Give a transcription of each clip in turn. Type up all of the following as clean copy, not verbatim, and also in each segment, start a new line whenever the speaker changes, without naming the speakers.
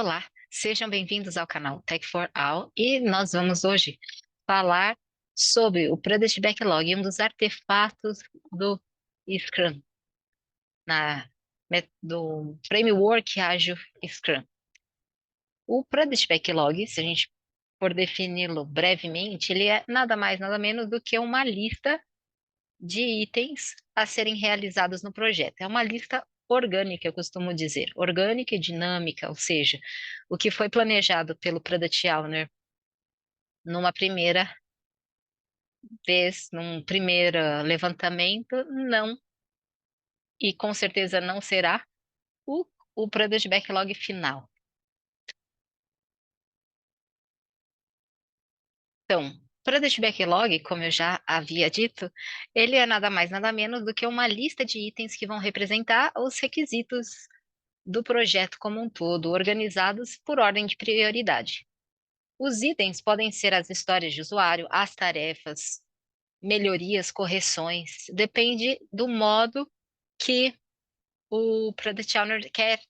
Olá, sejam bem-vindos ao canal Tech for All e nós vamos hoje falar sobre o Product Backlog, um dos artefatos do Scrum, do Framework Ágil Scrum. O Product Backlog, se a gente for defini-lo brevemente, ele é nada mais, nada menos do que uma lista de itens a serem realizados no projeto. É uma lista orgânica, eu costumo dizer, orgânica e dinâmica, ou seja, o que foi planejado pelo Product Owner numa primeira vez, num primeiro levantamento, não, e com certeza não será o, o Product Backlog final. Então, Product Backlog, como eu já havia dito, ele é nada mais, nada menos do que uma lista de itens que vão representar os requisitos do projeto como um todo, organizados por ordem de prioridade. Os itens podem ser as histórias de usuário, as tarefas, melhorias, correções, depende do modo que o Product Owner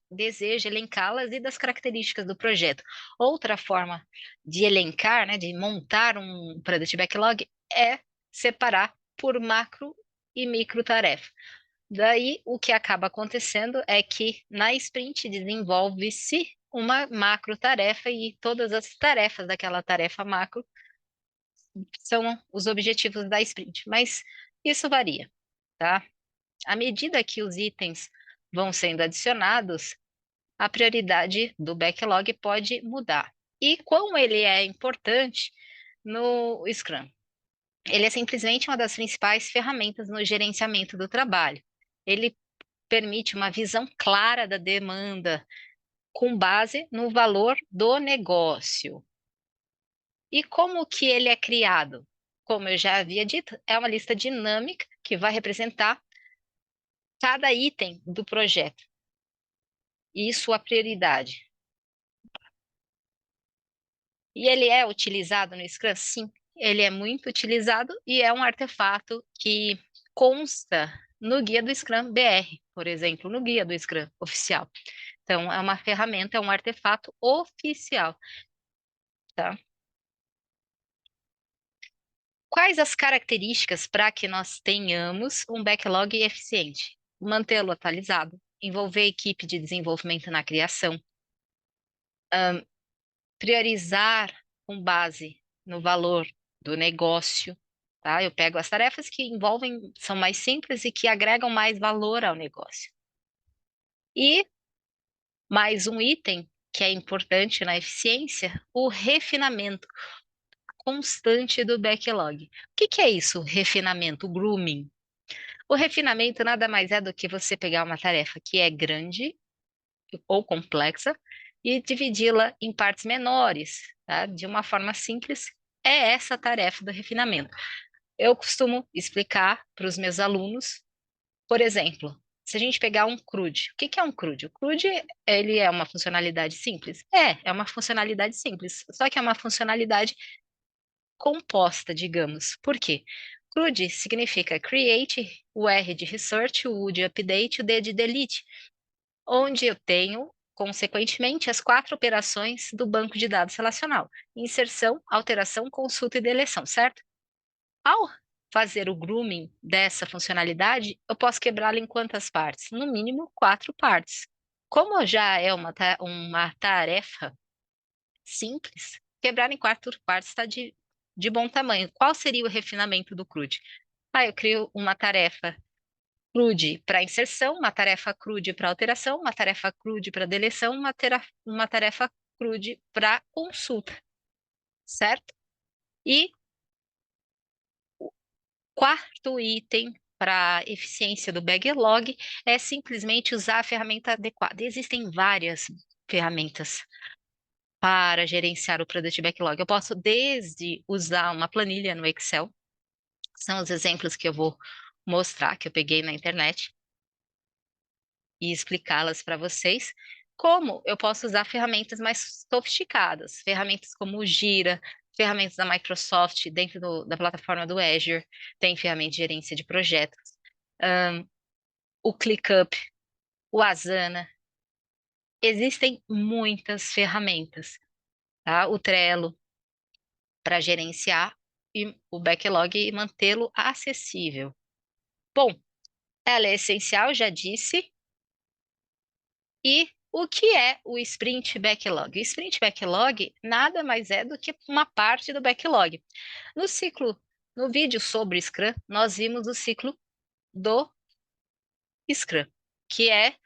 deseja elencá-las e das características do projeto. Outra forma de elencar, né, de montar um Product Backlog é separar por macro e micro tarefa. Daí, o que acaba acontecendo é que na sprint desenvolve-se uma macro tarefa e todas as tarefas daquela tarefa macro são os objetivos da sprint. Mas isso varia, tá? À medida que os itens vão sendo adicionados, a prioridade do backlog pode mudar. E quão ele é importante no Scrum? Ele é simplesmente uma das principais ferramentas no gerenciamento do trabalho. Ele permite uma visão clara da demanda com base no valor do negócio. E como que ele é criado? Como eu já havia dito, é uma lista dinâmica que vai representar cada item do projeto e sua prioridade. E ele é utilizado no Scrum? Sim, ele é muito utilizado e é um artefato que consta no guia do Scrum BR, por exemplo, no guia do Scrum oficial. Então, é uma ferramenta, é um artefato oficial, tá? Quais as características para que nós tenhamos um backlog eficiente? Mantê-lo atualizado, envolver a equipe de desenvolvimento na criação, priorizar com base no valor do negócio, tá? Eu pego as tarefas que envolvem, são mais simples e que agregam mais valor ao negócio. E mais um item que é importante na eficiência, o refinamento constante do backlog. O que que é isso, refinamento, o grooming? O refinamento nada mais é do que você pegar uma tarefa que é grande ou complexa e dividi-la em partes menores, tá? De uma forma simples. É essa a tarefa do refinamento. Eu costumo explicar para os meus alunos, por exemplo, se a gente pegar um CRUD, o que que é um CRUD? O CRUD, ele é uma funcionalidade simples? É uma funcionalidade simples, só que é uma funcionalidade composta, digamos. Por quê? CRUD significa Create, o R de Research, o U de Update, o D de Delete, onde eu tenho, consequentemente, as quatro operações do banco de dados relacional: inserção, alteração, consulta e deleção, certo? Ao fazer o grooming dessa funcionalidade, eu posso quebrá-la em quantas partes? No mínimo, quatro partes. Como já é uma tarefa simples, quebrar em quatro partes está de bom tamanho. Qual seria o refinamento do CRUD? Ah, eu crio uma tarefa CRUD para inserção, uma tarefa CRUD para alteração, uma tarefa CRUD para deleção, uma tarefa CRUD para consulta, certo? E quarto item para eficiência do backlog é simplesmente usar a ferramenta adequada. Existem várias ferramentas para gerenciar o Product Backlog. Eu posso desde usar uma planilha no Excel, são os exemplos que eu vou mostrar, que eu peguei na internet, e explicá-las para vocês, como eu posso usar ferramentas mais sofisticadas, ferramentas como o Gira, ferramentas da Microsoft dentro da plataforma do Azure, tem ferramenta de gerência de projetos, o ClickUp, o Asana, Existem muitas ferramentas, tá? O Trello para gerenciar o backlog e mantê-lo acessível. Bom, ela é essencial, já disse. E o que é o Sprint Backlog? O Sprint Backlog nada mais é do que uma parte do backlog. No ciclo, no vídeo sobre Scrum, nós vimos o ciclo do Scrum, que é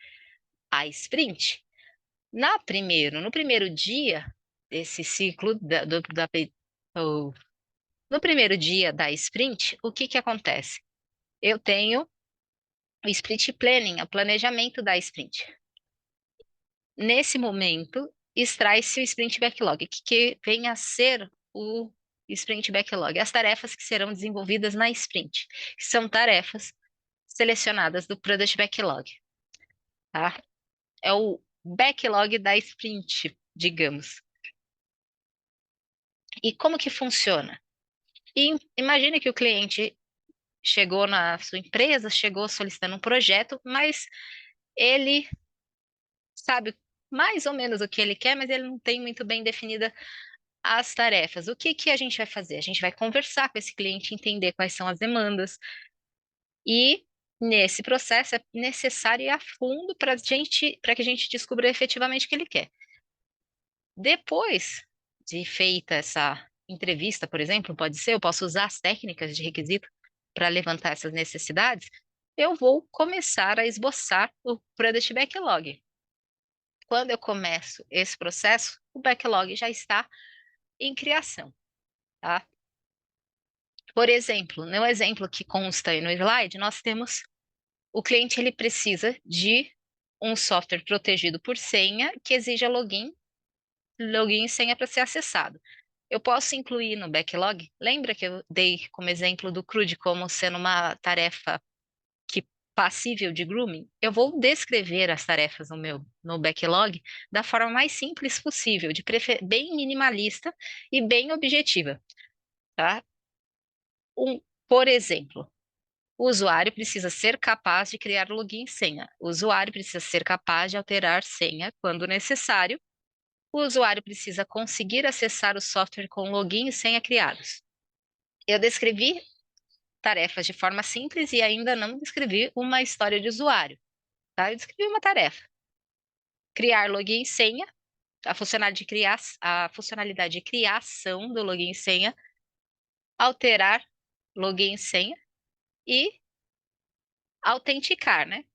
a sprint. No primeiro dia desse ciclo, o- no primeiro dia da sprint, o que que acontece? Eu tenho o sprint planning, o planejamento da sprint. Nesse momento, extrai-se o sprint backlog, que vem a ser o sprint backlog, as tarefas que serão desenvolvidas na sprint, que são tarefas selecionadas do product backlog, tá? É o backlog da sprint, digamos. E como que funciona? Imagine que o cliente chegou na sua empresa, chegou solicitando um projeto, mas ele sabe mais ou menos o que ele quer, mas ele não tem muito bem definida as tarefas. O que que a gente vai fazer? A gente vai conversar com esse cliente, entender quais são as demandas, e nesse processo é necessário ir a fundo para que a gente descubra efetivamente o que ele quer. Depois de feita essa entrevista, por exemplo, pode ser, eu posso usar as técnicas de requisito para levantar essas necessidades, eu vou começar a esboçar o Product Backlog. Quando eu começo esse processo, o backlog já está em criação, tá? Por exemplo, no exemplo que consta aí no slide, nós temos o cliente, ele precisa de um software protegido por senha que exija login e senha para ser acessado. Eu posso incluir no backlog? Lembra que eu dei como exemplo do CRUD como sendo uma tarefa que passível de grooming? Eu vou descrever as tarefas no backlog da forma mais simples possível, bem minimalista e bem objetiva, tá? Por exemplo, o usuário precisa ser capaz de criar login e senha. O usuário precisa ser capaz de alterar senha quando necessário. O usuário precisa conseguir acessar o software com login e senha criados. Eu descrevi tarefas de forma simples e ainda não descrevi uma história de usuário, tá? Eu descrevi uma tarefa. Criar login e senha, a funcionalidade de criação do login e senha, alterar login e senha e autenticar, né?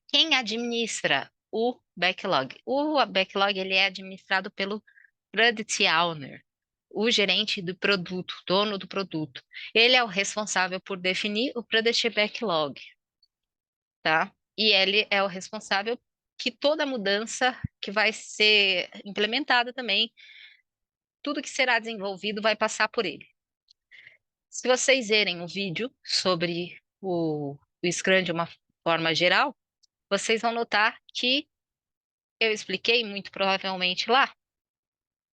Quem administra o backlog? O backlog ele é administrado pelo Product Owner, o gerente do produto, dono do produto. Ele é o responsável por definir o Product Backlog, tá? E ele é o responsável que toda mudança que vai ser implementada também, tudo que será desenvolvido vai passar por ele. Se vocês verem o vídeo sobre o Scrum de uma forma geral, vocês vão notar que eu expliquei muito provavelmente lá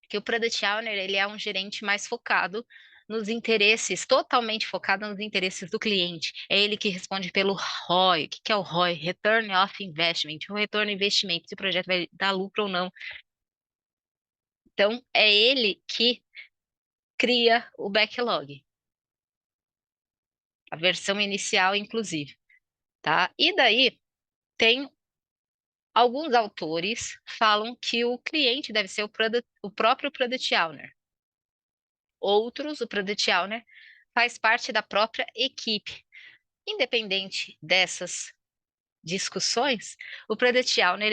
que o Product Owner ele é um gerente mais focado nos interesses, totalmente focado nos interesses do cliente. É ele que responde pelo ROI. O que que é o ROI? Return of Investment. O retorno de investimento, se o projeto vai dar lucro ou não. Então, é ele que cria o backlog, a versão inicial, inclusive, tá? E daí, tem alguns autores falam que o cliente deve ser o próprio Product Owner. Outros, o Product Owner faz parte da própria equipe. Independente dessas discussões, o Product Owner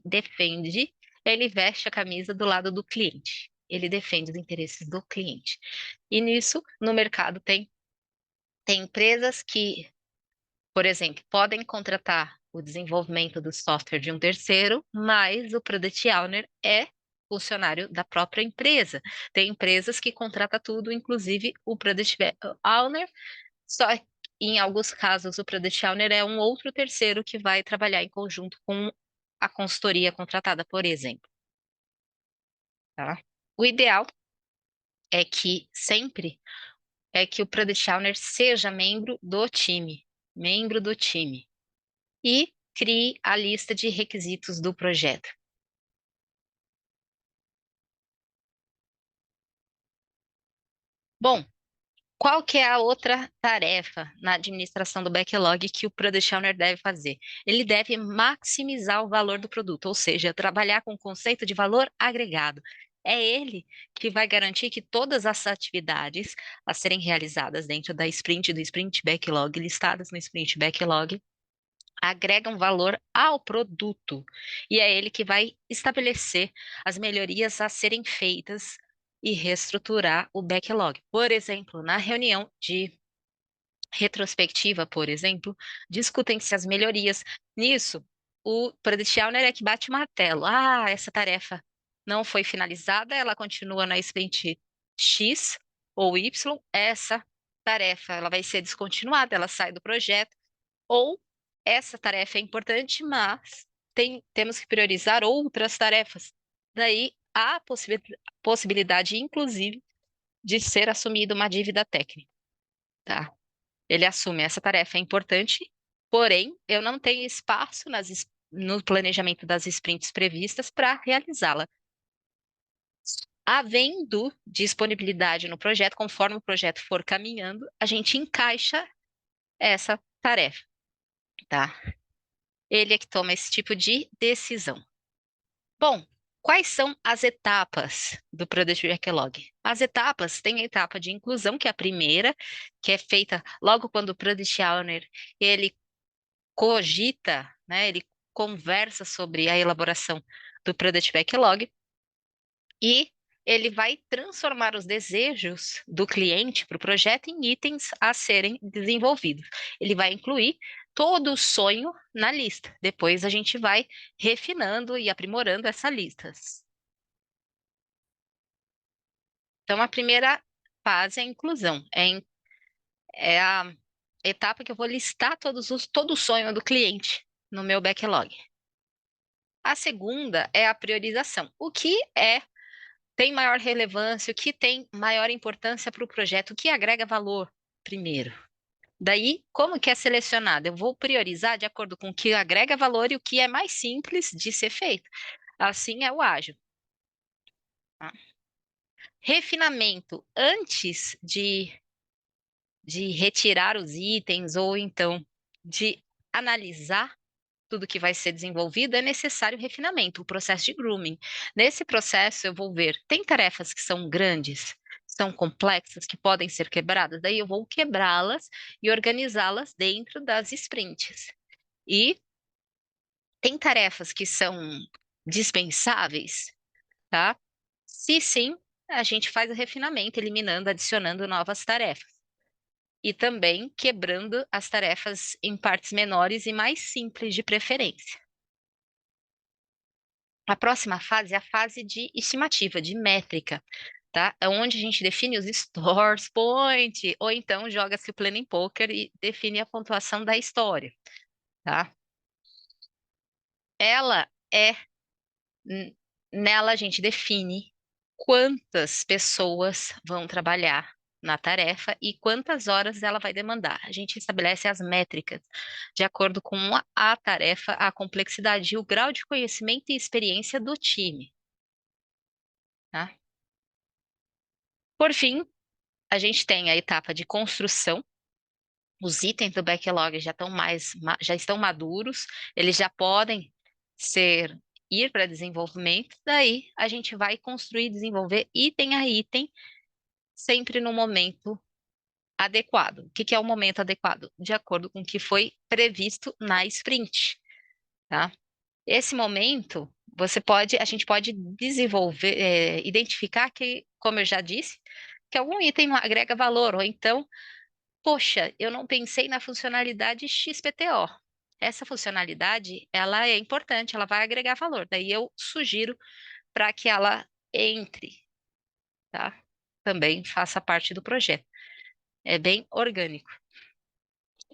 defende, ele veste a camisa do lado do cliente. Ele defende os interesses do cliente. E nisso, no mercado, tem empresas que, por exemplo, podem contratar o desenvolvimento do software de um terceiro, mas o Product Owner é funcionário da própria empresa. Tem empresas que contratam tudo, inclusive o Product Owner, só em alguns casos o Product Owner é um outro terceiro que vai trabalhar em conjunto com a consultoria contratada, por exemplo, tá? O ideal é que sempre é que o Product Owner seja membro do time, membro do time. E crie a lista de requisitos do projeto. Bom, qual que é a outra tarefa na administração do backlog que o Product Owner deve fazer? Ele deve maximizar o valor do produto, ou seja, trabalhar com o conceito de valor agregado. É ele que vai garantir que todas as atividades a serem realizadas dentro da sprint, do sprint backlog, listadas no sprint backlog, agregam valor ao produto. E é ele que vai estabelecer as melhorias a serem feitas e reestruturar o backlog. Por exemplo, na reunião de retrospectiva, por exemplo, discutem-se as melhorias. Nisso, o Product Owner é que bate o martelo. Ah, essa tarefa não foi finalizada, ela continua na sprint X ou Y. Essa tarefa ela vai ser descontinuada, ela sai do projeto. Ou essa tarefa é importante, mas temos que priorizar outras tarefas. Daí há a possibilidade, inclusive, de ser assumida uma dívida técnica, tá? Ele assume essa tarefa é importante, porém, eu não tenho espaço no planejamento das sprints previstas para realizá-la. Havendo disponibilidade no projeto, conforme o projeto for caminhando, a gente encaixa essa tarefa, tá? Ele é que toma esse tipo de decisão. Bom, quais são as etapas do Product Backlog? As etapas, tem a etapa de inclusão, que é a primeira, que é feita logo quando o Product Owner, ele cogita, né, ele conversa sobre a elaboração do Product Backlog e ele vai transformar os desejos do cliente para o projeto em itens a serem desenvolvidos. Ele vai incluir todo o sonho na lista. Depois a gente vai refinando e aprimorando essas listas. Então, a primeira fase é a inclusão, é a etapa que eu vou listar todo o sonho do cliente no meu backlog. A segunda é a priorização. O que tem maior relevância, o que tem maior importância para o projeto, o que agrega valor primeiro. Daí, como que é selecionado? Eu vou priorizar de acordo com o que agrega valor e o que é mais simples de ser feito. Assim é o ágil. Tá? Refinamento antes de retirar os itens ou então de analisar tudo que vai ser desenvolvido, é necessário refinamento, o processo de grooming. Nesse processo, eu vou ver, tem tarefas que são grandes, são complexas, que podem ser quebradas, daí eu vou quebrá-las e organizá-las dentro das sprints. E tem tarefas que são dispensáveis, tá? Se sim, a gente faz o refinamento, eliminando, adicionando novas tarefas. E também quebrando as tarefas em partes menores e mais simples de preferência. A próxima fase é a fase de estimativa, de métrica, tá? É onde a gente define os stores point, ou então joga-se o Planning Poker e define a pontuação da história, tá? Ela é, n- Nela a gente define quantas pessoas vão trabalhar na tarefa e quantas horas ela vai demandar. A gente estabelece as métricas de acordo com a tarefa, a complexidade e o grau de conhecimento e experiência do time, tá? Por fim, a gente tem a etapa de construção. Os itens do backlog já estão maduros, eles já podem ser ir para desenvolvimento. Daí a gente vai construir e desenvolver item a item, sempre no momento adequado. O que que é o momento adequado? De acordo com o que foi previsto na sprint, tá? Esse momento, a gente pode desenvolver, identificar que, como eu já disse, que algum item não agrega valor, ou então poxa, eu não pensei na funcionalidade XPTO. Essa funcionalidade, ela é importante, ela vai agregar valor. Daí eu sugiro para que ela entre, tá? Também faça parte do projeto. É bem orgânico.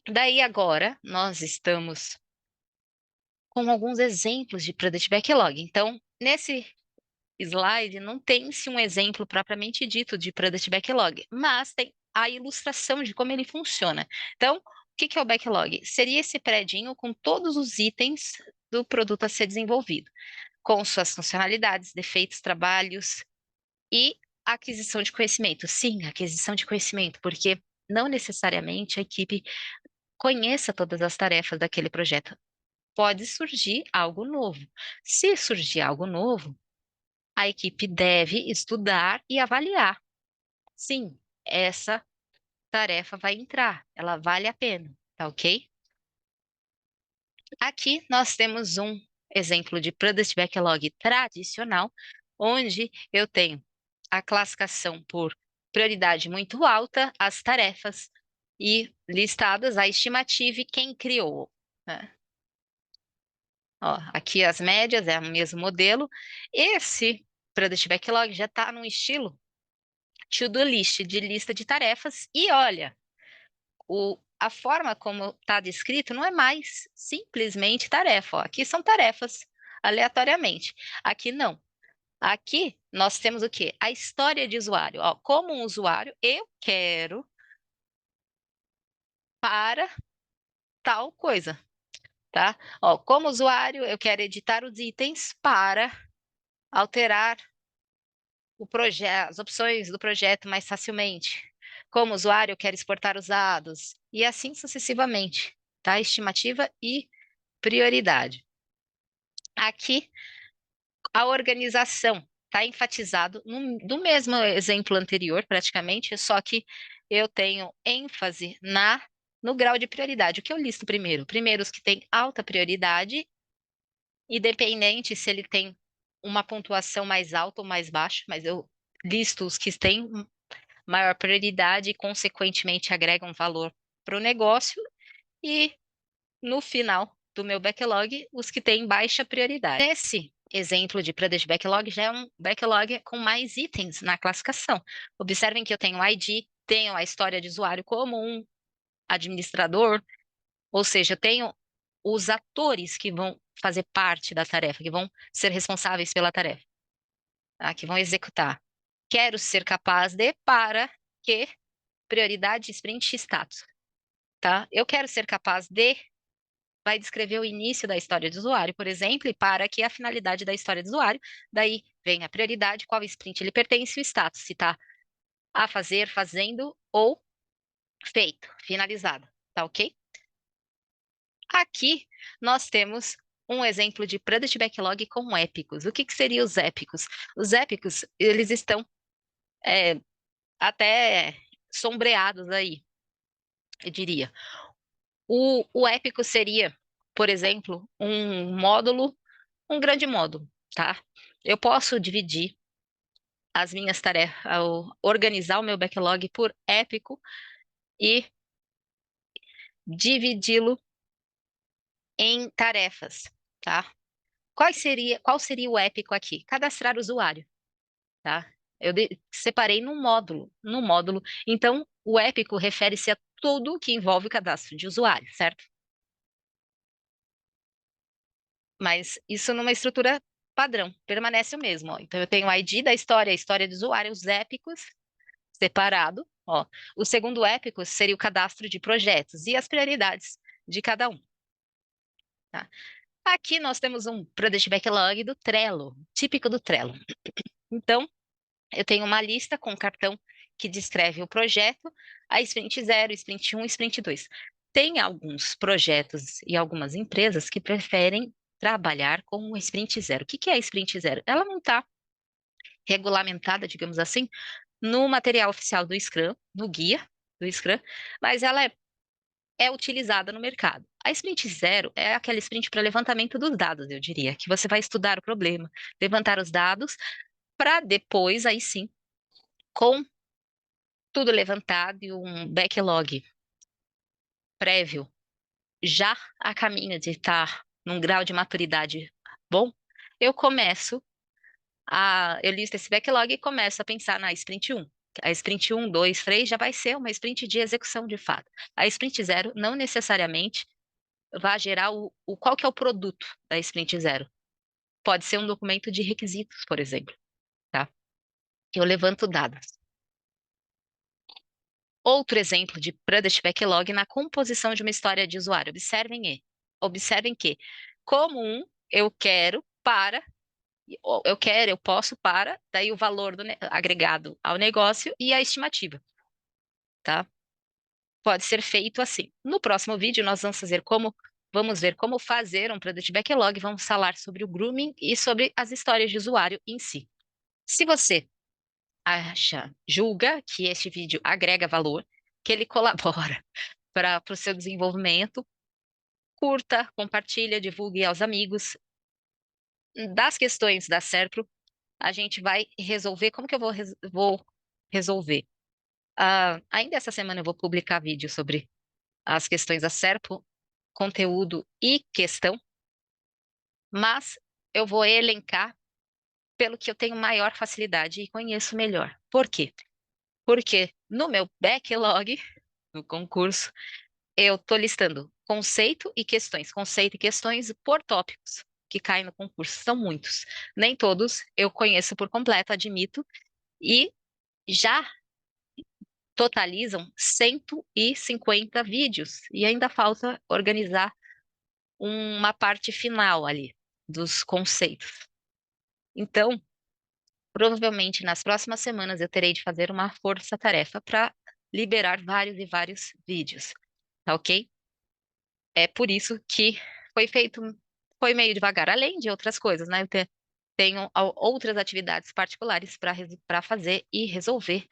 Daí agora nós estamos com alguns exemplos de Product Backlog. Então, nesse slide não tem-se um exemplo propriamente dito de Product Backlog, mas tem a ilustração de como ele funciona. Então, o que é o backlog? Seria esse predinho com todos os itens do produto a ser desenvolvido, com suas funcionalidades, defeitos, trabalhos e aquisição de conhecimento. Sim, aquisição de conhecimento, porque não necessariamente a equipe conheça todas as tarefas daquele projeto. Pode surgir algo novo. Se surgir algo novo, a equipe deve estudar e avaliar. Sim, essa tarefa vai entrar, ela vale a pena, tá ok? Aqui nós temos um exemplo de Product Backlog tradicional, onde eu tenho a classificação por prioridade muito alta, as tarefas e listadas a estimativa e quem criou, né? Ó, aqui as médias é o mesmo modelo. Esse Product Backlog já está num estilo to-do list, de lista de tarefas. E olha, a forma como está descrito não é mais simplesmente tarefa. Ó. Aqui são tarefas, aleatoriamente. Aqui não. Aqui nós temos o quê? A história de usuário. Ó, como um usuário, eu quero para tal coisa, tá? Ó, como usuário, eu quero editar os itens para alterar as opções do projeto mais facilmente. Como usuário, eu quero exportar os dados, e assim sucessivamente, tá? Estimativa e prioridade. Aqui, a organização está enfatizado do mesmo exemplo anterior, praticamente, só que eu tenho ênfase no grau de prioridade. O que eu listo primeiro? Primeiro, os que têm alta prioridade, independente se ele tem uma pontuação mais alta ou mais baixa, mas eu listo os que têm maior prioridade e, consequentemente, agregam valor para o negócio. E, no final do meu backlog, os que têm baixa prioridade. Nesse exemplo de Product Backlog, já é um backlog com mais itens na classificação. Observem que eu tenho o ID, tenho a história de usuário como um administrador, ou seja, eu tenho os atores que vão fazer parte da tarefa, que vão ser responsáveis pela tarefa, tá? Que vão executar. Quero ser capaz de, para que prioridade, sprint, status, tá? Eu quero ser capaz de, vai descrever o início da história do usuário, por exemplo, e para que a finalidade da história do usuário, daí vem a prioridade, qual sprint ele pertence, e o status, se está a fazer, fazendo ou feito, finalizado, tá ok? Aqui nós temos um exemplo de Product Backlog com épicos. O que seriam os épicos? Os épicos, eles estão é, até sombreados aí, eu diria. O épico seria, por exemplo, um módulo, um grande módulo, tá? Eu posso dividir as minhas tarefas, organizar o meu backlog por épico e dividi-lo em tarefas, tá? Qual seria o épico aqui? Cadastrar o usuário, tá? Eu separei num módulo. Então, o épico refere-se a tudo que envolve o cadastro de usuário, certo? Mas isso numa estrutura padrão, permanece o mesmo. Ó. Então, eu tenho o ID da história, a história do usuário, os épicos, separado. Ó. O segundo épico seria o cadastro de projetos e as prioridades de cada um. Tá? Aqui nós temos um Product Backlog do Trello, típico do Trello. Então, eu tenho uma lista com um cartão que descreve o projeto, a sprint 0, sprint 1, sprint 2. Tem alguns projetos e algumas empresas que preferem trabalhar com o sprint 0. O que é a sprint 0? Ela não está regulamentada, digamos assim, no material oficial do Scrum, no guia do Scrum, mas ela é utilizada no mercado. A sprint 0 é aquela sprint para levantamento dos dados, eu diria, que você vai estudar o problema, levantar os dados, para depois, aí sim, com tudo levantado e um backlog prévio, já a caminho de estar num grau de maturidade bom, eu começo eu listo esse backlog e começo a pensar na sprint 1. A sprint 1, 2, 3 já vai ser uma sprint de execução de fato. A sprint 0 não necessariamente vai gerar qual que é o produto da sprint 0. Pode ser um documento de requisitos, por exemplo, tá? Que eu levanto dados. Outro exemplo de Product Backlog na composição de uma história de usuário. Observem que, como eu quero para, eu quero, eu posso para, daí o valor agregado ao negócio e a estimativa, tá? Pode ser feito assim. No próximo vídeo, nós vamos ver como fazer um Product Backlog, vamos falar sobre o grooming e sobre as histórias de usuário em si. Se você julga que este vídeo agrega valor, que ele colabora para o seu desenvolvimento, curta, compartilha, divulgue aos amigos. Das questões da Serpro, a gente vai resolver. Como que eu vou resolver? Ainda essa semana eu vou publicar vídeo sobre as questões da Serpro, conteúdo e questão, mas eu vou elencar pelo que eu tenho maior facilidade e conheço melhor. Por quê? Porque no meu backlog, no concurso, eu estou listando conceito e questões por tópicos que caem no concurso. São muitos. Nem todos eu conheço por completo, admito, e já totalizam 150 vídeos. E ainda falta organizar uma parte final ali dos conceitos. Então, provavelmente nas próximas semanas eu terei de fazer uma força-tarefa para liberar vários e vários vídeos, tá ok? É por isso que foi feito, foi meio devagar, além de outras coisas, né? Tenho outras atividades particulares para fazer e resolver,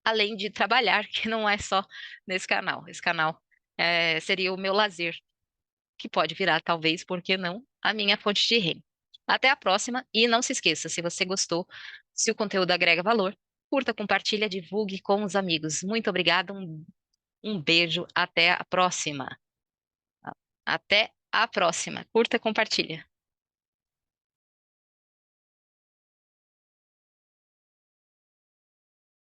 além de trabalhar, que não é só nesse canal. Esse canal seria o meu lazer, que pode virar, talvez, por que não, a minha fonte de renda. Até a próxima e não se esqueça, se você gostou, se o conteúdo agrega valor, curta, compartilha, divulgue com os amigos. Muito obrigada, um beijo, até a próxima. Até a próxima. Curta, compartilha.